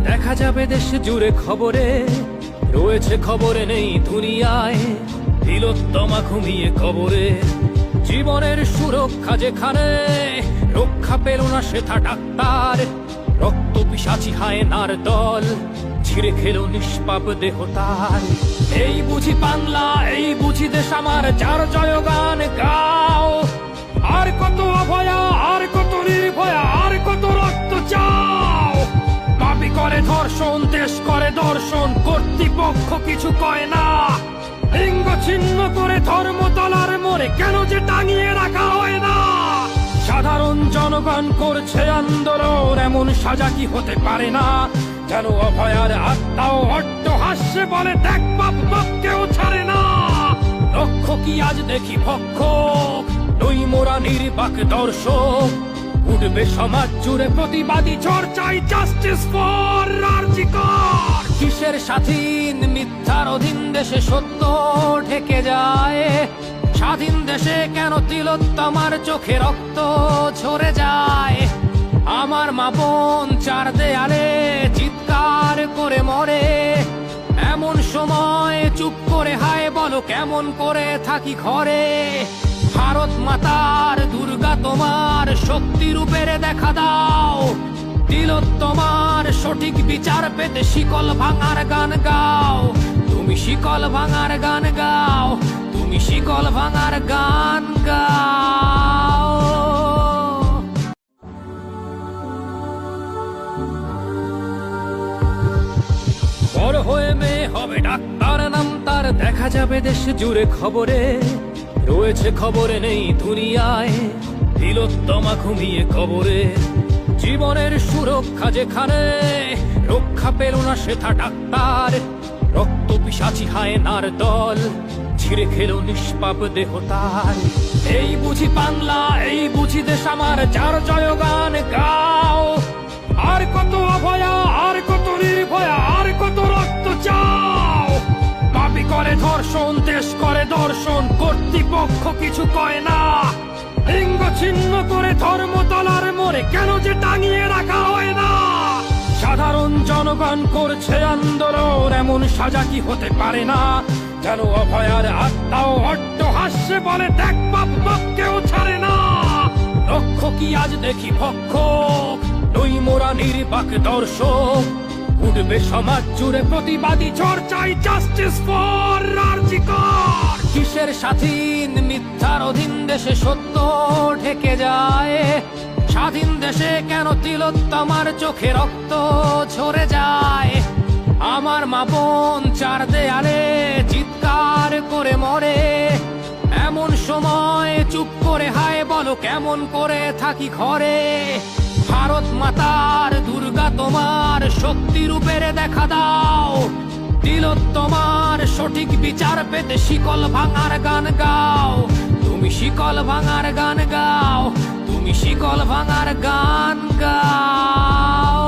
দেখা যাবে দেশ জুড়ে খবরে, রয়েছে খবরে নেই দুনিয়ায়। তিলোত্তমা ঘুমিয়ে কবরে, জীবনের সুরক্ষা যেখানে, রক্ষা পেল না সেথা ডাক্তার। রক্ত পিশাচি হায়নার দল, ছিঁড়ে খেলো নিষ্পাপ দেহ তার। এই বুঝি বাংলা, এই বুঝি দেশ আমার, যার জয়গান গাও। আর কত অভয়া, আর কত নির্ভয়া, আর কত রক্ত চাও। পাপী করে ধর্ষণ, দেশ করে দর্শন, কর্তৃপক্ষ কিছু কয় না। লিঙ্গ ছিন্ন করে ধর্মতলার মোড়ে কেন যে টাঙিয়ে রাখা হয় না। সাধারণ জনগণ করছে আন্দোলন, এমন সাজা কি হতে পারে না। যেন অভয়ার আত্মাও অট্টহাস্যে বলে, দেখ বাপ বাপকেও ছাড়ে না। লক্ষ্য কি আজ দেখি ভক্ষক, নই মোরা নির্বাক দর্শক। উঠবে সমাজ জুড়ে প্রতিবাদী চর্চাই, জাস্টিস ফর আরজি কর। কিসের স্বাধীন, মিথ্যার অধীন দেশে সত্য ঢেকে যায়। স্বাধীন দেশে কেন তিলোত্তমার চোখে রক্ত ঝরে যায়। আমার মা বোন চার দেয়ালে চিৎকার করে মরে, এমন সময় চুপ করে হায় বলো কেমন করে থাকি ঘরে। ভারত মাতার, দুর্গা তোমার শক্তি রূপের দেখা দাও। তিলোত্তমার সঠিক বিচার পেতে শিকল ভাঙার গান গাও। তুমি শিকল ভাঙার গান গাও, তুমি শিকল ভাঙার গান গাও। বড় হয়ে মেয়ে হবে ডাক্তার, নাম তার দেখা যাবে দেশ জুড়ে খবরে, রয়েছে খবরে নেই দুনিয়ায়। তিলোত্তমা ঘুমিয়ে কবরে, জীবনের সুরক্ষা যেখানে, রক্ষা পেল না সেথা ডাক্তার। রক্ত পিশাচি হায়নার দল, ছিঁড়ে খেলো নিষ্পাপ দেহ তার। এই বুঝি বাংলা, এই বুঝি দেশ আমার, যার জয়গান গাও। আর কত অভয়া, আর কত নির্ভয়া, আর কত রক্ত চাও। পাপী করে ধর্ষণ, দেশ করে দর্শন, কর্তৃপক্ষ কিছু কয় না। লিঙ্গ ছিন্ন করে ধর্মতলার মোড়ে কেন যে টাঙিয়ে রাখা হয় না। সাধারণ জনগণ করছে আন্দোলন, এমন সাজা কি হতে পারে না। যেন অভয়ার আত্মাও অট্টহাস্যে বলে, দেখ বাপ বাপকেও ছাড়ে না। লক্ষ্য কি আজ দেখি ভক্ষক, নই মোরা নির্বাক দর্শক। উঠবে সমাজ জুড়ে প্রতিবাদী চর্চাই, জাস্টিস ফর আরজি কর। কিসের স্বাধীন, মিথ্যার অধীন দেশে সত্য ঢেকে যায়। স্বাধীন দেশে কেন তিলোত্তমার চোখে রক্ত ঝরে যায়। আমার মা বোন চার দেয়ালে চিৎকার করে মরে, এমন সময় চুপ করে হায় বলো কেমন করে থাকি ঘরে। ভারত মাতার, দুর্গা তোমার শক্তি রূপের দেখা দাও। তিলোত্তমার সঠিক বিচার পেতে শিকল ভাঙার গান গাও। তুমি শিকল ভাঙার গান গাও, তুমি শিকল ভাঙার গান গাও।